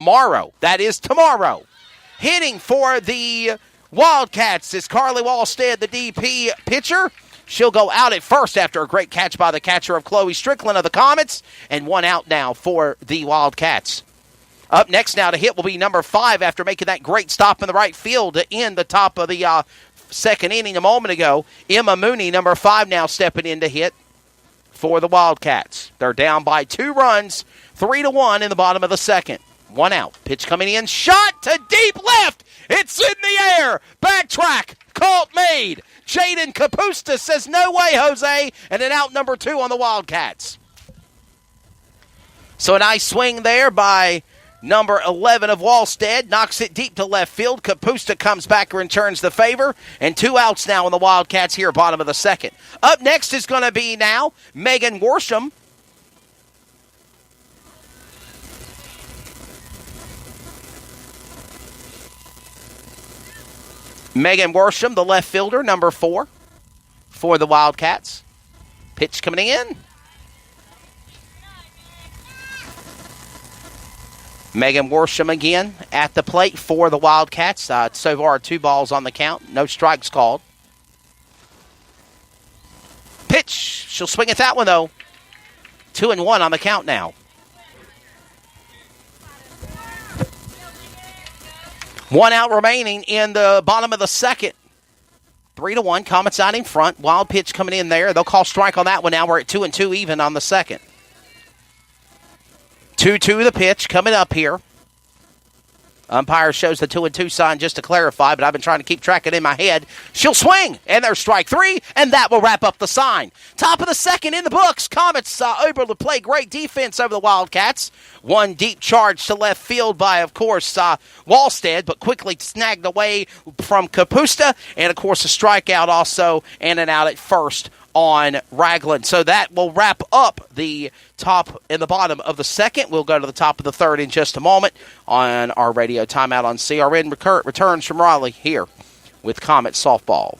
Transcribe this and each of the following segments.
tomorrow. That is tomorrow. Hitting for the Wildcats is Carly Wallstead, the DP pitcher. She'll go out at first after a great catch by the catcher of Chloe Strickland of the Comets, and one out now for the Wildcats. Up next now to hit will be number 5 after making that great stop in the right field to end the top of the second inning a moment ago. Emma Mooney, number 5, now stepping in to hit for the Wildcats. They're down by 2 runs, 3-1 in the bottom of the second. One out. Pitch coming in. Shot to deep left. It's in the air. Backtrack. Caught made. Jaden Kapusta says, no way, Jose. And an out number 2 on the Wildcats. So a nice swing there by number 11 of Wallstead. Knocks it deep to left field. Kapusta comes back and returns the favor. And 2 outs now on the Wildcats here, bottom of the second. Up next is going to be now Megan Worsham. Megan Worsham, the left fielder, number 4 for the Wildcats. Pitch coming in. Megan Worsham again at the plate for the Wildcats. So far, 2 balls on the count. No strikes called. Pitch. She'll swing at that one, though. 2-1 on the count now. 1 out remaining in the bottom of the second. 3-1. Comets out in front. Wild pitch coming in there. They'll call strike on that one now. We're at 2-2 even on the second. 2-2 the pitch coming up here. Umpire shows the 2-2 sign just to clarify, but I've been trying to keep track of it in my head. She'll swing, and there's strike 3, and that will wrap up the sign. Top of the second in the books. Comets able to play great defense over the Wildcats. One deep charge to left field by, of course, Wallstead, but quickly snagged away from Kapusta, and, of course, a strikeout also, and an out at first on Ragland. So that will wrap up the top and the bottom of the second. We'll go to the top of the third in just a moment on our radio timeout on CRN. Returns from Raleigh here with Comet Softball.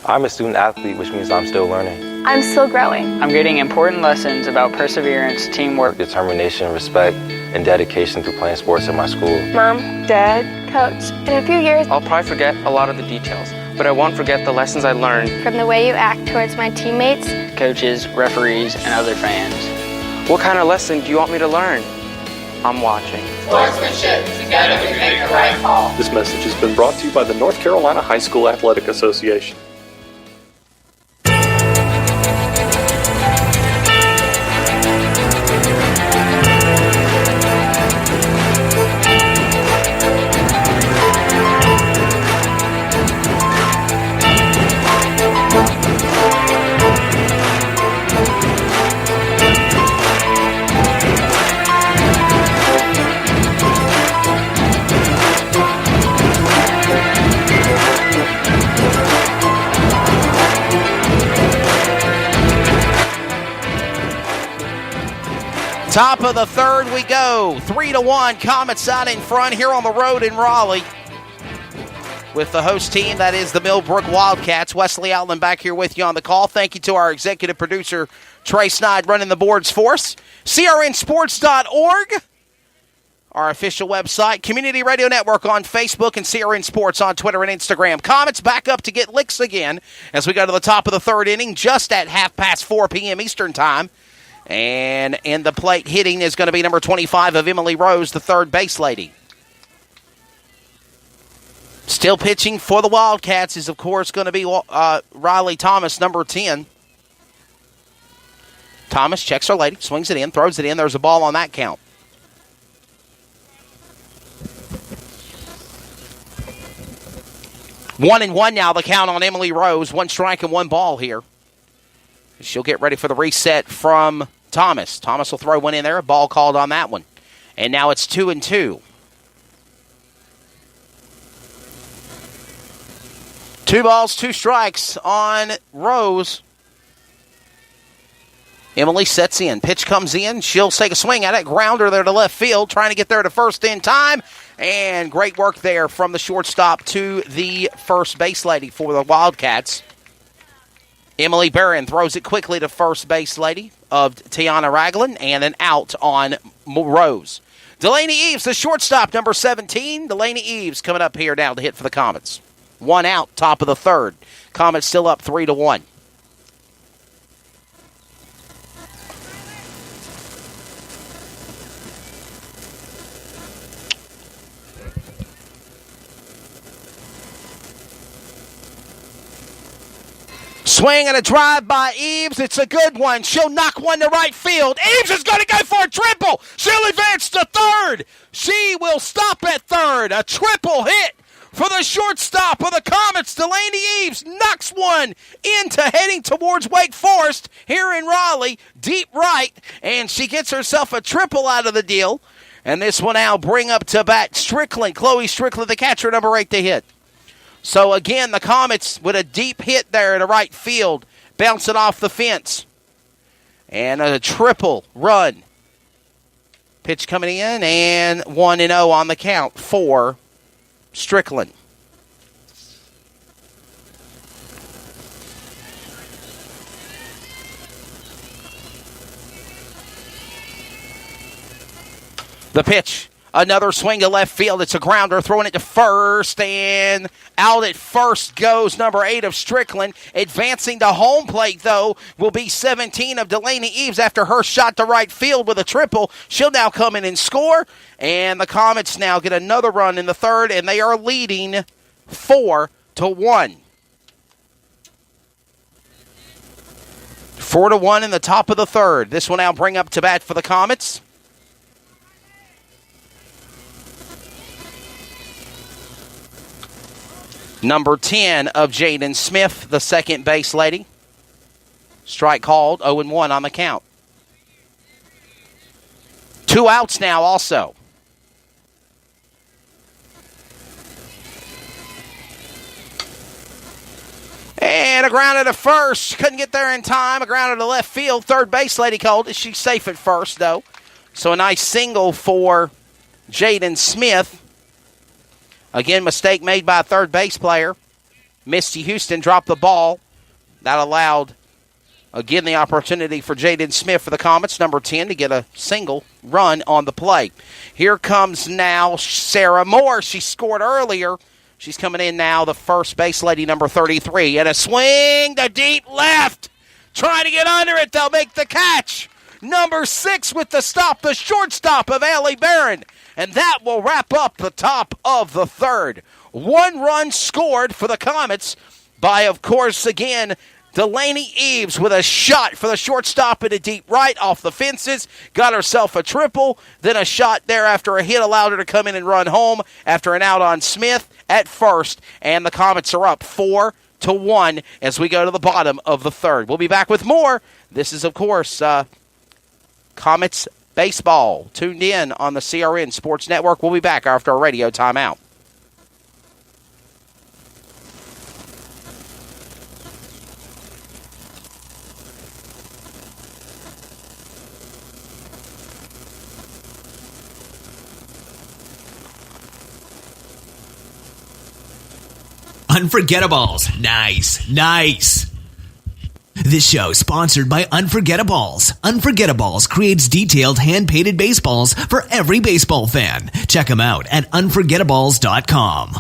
I'm a student athlete, which means I'm still learning. I'm still growing. I'm getting important lessons about perseverance, teamwork, determination, respect, and dedication through playing sports at my school. Mom, Dad, Coach, in a few years, I'll probably forget a lot of the details, but I won't forget the lessons I learned from the way you act towards my teammates, coaches, referees, and other fans. What kind of lesson do you want me to learn? I'm watching. Sportsmanship, together we make the right call. This message has been brought to you by the North Carolina High School Athletic Association. Top of the third we go. 3-1. Comets out in front here on the road in Raleigh. With the host team, that is the Millbrook Wildcats. Wesley Outland back here with you on the call. Thank you to our executive producer, Trey Snide, running the boards for us. CRNsports.org, our official website. Community Radio Network on Facebook and CRN Sports on Twitter and Instagram. Comets back up to get licks again as we go to the top of the third inning, just at 4 p.m. Eastern Time. And in the plate hitting is going to be number 25 of Emily Rose, the third base lady. Still pitching for the Wildcats is, of course, going to be Riley Thomas, number 10. Thomas checks her lady, swings it in, throws it in. There's a ball on that count. One and one now, the count on Emily Rose. 1 strike and 1 ball here. She'll get ready for the reset from Thomas. Thomas will throw one in there. A ball called on that one. And now it's 2-2. 2 balls, 2 strikes on Rose. Emily sets in. Pitch comes in. She'll take a swing at it. Grounder there to left field. Trying to get there to first in time. And great work there from the shortstop to the first base lady for the Wildcats. Emily Barron throws it quickly to first base lady of Tiana Ragland, and an out on Rose. Delaney Eves, the shortstop, number 17. Delaney Eves coming up here now to hit for the Comets. 1 out, top of the third. Comets still up 3-1. Swing and a drive by Eves. It's a good one. She'll knock one to right field. Eves is going to go for a triple. She'll advance to third. She will stop at third. A triple hit for the shortstop of the Comets. Delaney Eves knocks one into heading towards Wake Forest here in Raleigh, deep right, and she gets herself a triple out of the deal. And this will now bring up to bat Strickland, Chloe Strickland, the catcher, number 8 to hit. So, again, the Comets with a deep hit there to right field, bouncing off the fence. And a triple run. Pitch coming in, and 1-0 on the count for Strickland. The pitch. Another swing to left field. It's a grounder, throwing it to first, and out at first goes number 8 of Strickland. Advancing to home plate, though, will be 17 of Delaney Eves after her shot to right field with a triple. She'll now come in and score, and the Comets now get another run in the third, and they are leading 4-1. 4-1 in the top of the third. This will now bring up to bat for the Comets number 10 of Jaden Smith, the second base lady. Strike called, 0-1 on the count. 2 outs now also. And a grounder to first. Couldn't get there in time. A grounder to left field. Third base lady called it. She's safe at first, though. So a nice single for Jaden Smith. Again, mistake made by a third base player. Misty Houston dropped the ball. That allowed, again, the opportunity for Jaden Smith for the Comets, number 10, to get a single run on the play. Here comes now Sarah Moore. She scored earlier. She's coming in now, the first base lady, number 33. And a swing to deep left. Trying to get under it. They'll make the catch. Number 6 with the stop, the shortstop of Allie Barron. And that will wrap up the top of the third. 1 run scored for the Comets by, of course, again, Delaney Eves with a shot for the shortstop in a deep right off the fences. Got herself a triple. Then a shot there after a hit allowed her to come in and run home after an out on Smith at first. And the Comets are up 4-1 as we go to the bottom of the third. We'll be back with more. This is, of course, Comets baseball. Tuned in on the CRN Sports Network. We'll be back after a radio timeout. Unforgettables. Nice. This show sponsored by Unforgettables. Unforgettables creates detailed hand-painted baseballs for every baseball fan. Check them out at unforgettables.com.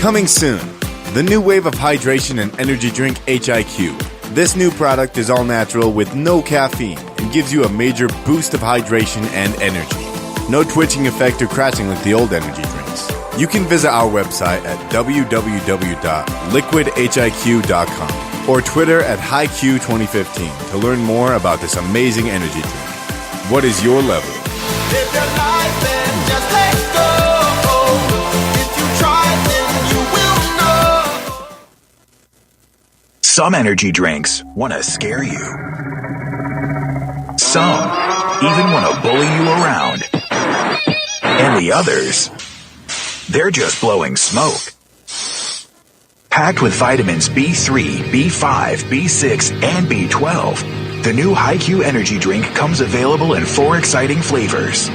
Coming soon, the new wave of hydration and energy drink HIQ. This new product is all natural with no caffeine and gives you a major boost of hydration and energy. No twitching effect or crashing like the old energy drinks. You can visit our website at www.liquidhiq.com or Twitter at HiQ2015 to learn more about this amazing energy drink. What is your level? Live your life and just let go. If you try, then you will know. Some energy drinks want to scare you. Some even want to bully you around. And the others, they're just blowing smoke. Packed with vitamins B3, B5, B6, and B12, the new HiQ energy drink comes available in 4 exciting flavors.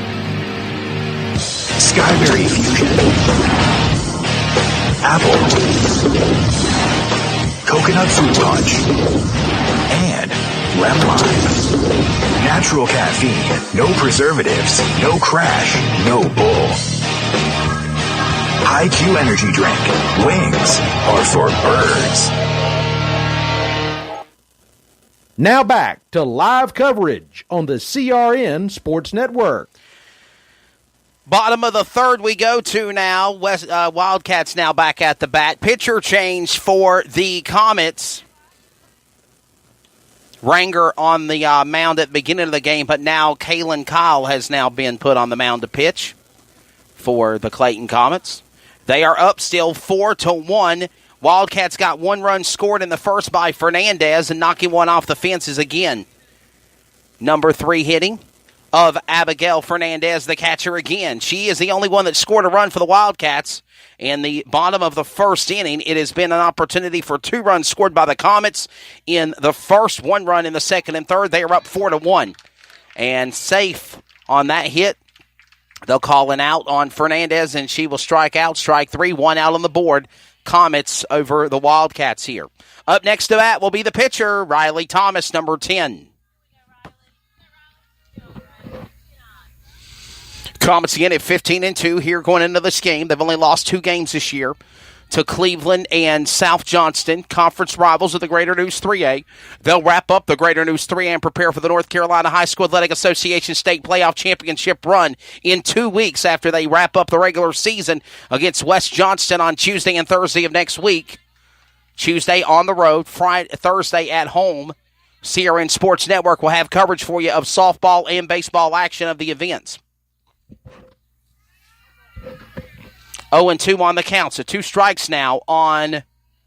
Skyberry Fusion, Apple, Coconut Fruit Punch, and Lemon Lime. Natural caffeine, no preservatives, no crash, no bull. High-Q energy drink. Wings are for birds. Now back to live coverage on the CRN Sports Network. Bottom of the third we go to now. Wildcats now back at the bat. Pitcher change for the Comets. Ranger on the mound at the beginning of the game, but now Kalen Kyle has now been put on the mound to pitch for the Clayton Comets. They are up still 4-1. Wildcats got 1 run scored in the first by Fernandez and knocking one off the fences again. Number 3 hitting of Abigail Fernandez, the catcher again. She is the only one that scored a run for the Wildcats. In the bottom of the first inning, it has been an opportunity for 2 runs scored by the Comets. In the first, 1 run in the second and third. They are up 4-1. And safe on that hit. They'll call an out on Fernandez, and she will strike out. Strike 3, 1 out on the board. Comets over the Wildcats here. Up next to that will be the pitcher, Riley Thomas, number 10. Comets again at 15-2 here going into this game. They've only lost 2 games this year to Cleveland and South Johnston, conference rivals of the Greater News 3A. They'll wrap up the Greater News 3A and prepare for the North Carolina High School Athletic Association State Playoff Championship run in 2 weeks after they wrap up the regular season against West Johnston on Tuesday and Thursday of next week. Tuesday on the road, Thursday at home. CRN Sports Network will have coverage for you of softball and baseball action of the events. 0-2 on the count, so 2 strikes now on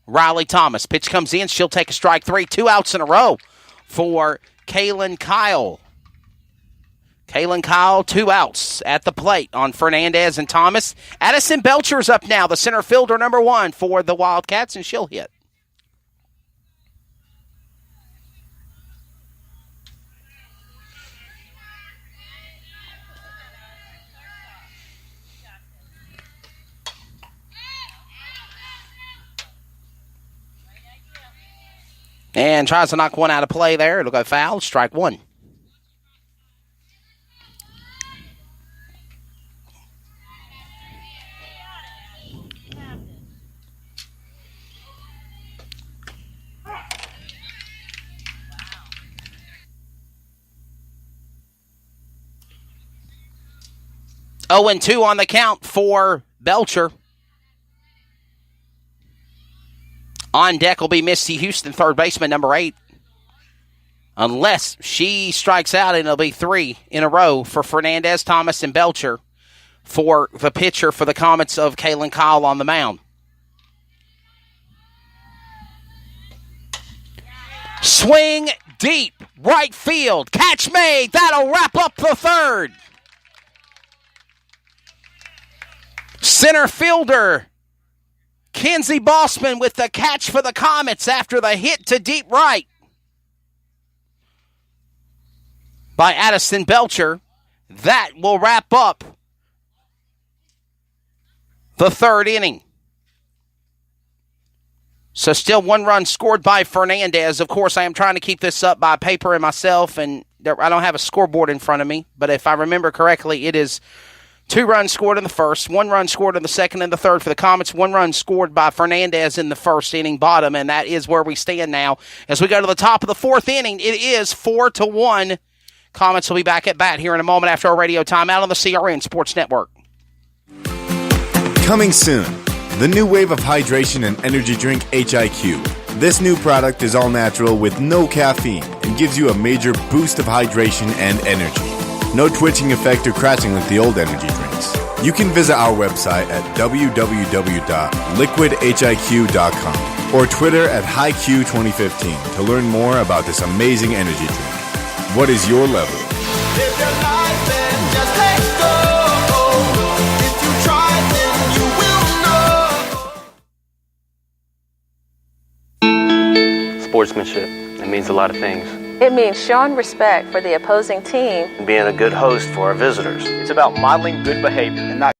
Riley Thomas. Pitch comes in, she'll take a strike 3, 2 outs in a row for Kalen Kyle. Kalen Kyle, 2 outs at the plate on Fernandez and Thomas. Addison Belcher's up now, the center fielder number 1 for the Wildcats, and she'll hit. And tries to knock one out of play there. It'll go foul. Strike 1. Oh, and 2 on the count for Belcher. On deck will be Misty Houston, third baseman, number 8. Unless she strikes out, and it'll be 3 in a row for Fernandez, Thomas, and Belcher for the pitcher for the Comets of Kalen Kyle on the mound. Swing deep, right field. Catch made. That'll wrap up the third. Center fielder Kenzie Bossman with the catch for the Comets after the hit to deep right by Addison Belcher. That will wrap up the third inning. So still 1 run scored by Fernandez. Of course, I am trying to keep this up by paper and myself, and I don't have a scoreboard in front of me, but if I remember correctly, it is 2 runs scored in the first, 1 run scored in the second and the third for the Comets, 1 run scored by Fernandez in the first inning bottom, and that is where we stand now. As we go to the top of the 4th inning, it is 4-1. Comets will be back at bat here in a moment after our radio timeout on the CRN Sports Network. Coming soon, the new wave of hydration and energy drink HIQ. This new product is all natural with no caffeine and gives you a major boost of hydration and energy. No twitching effect or crashing like the old energy drinks. You can visit our website at www.liquidhiq.com or Twitter at HighQ2015 to learn more about this amazing energy drink. What is your level? Live your life and just let go. If you try, then you will know. Sportsmanship. It means a lot of things. It means showing respect for the opposing team. And being a good host for our visitors. It's about modeling good behavior and not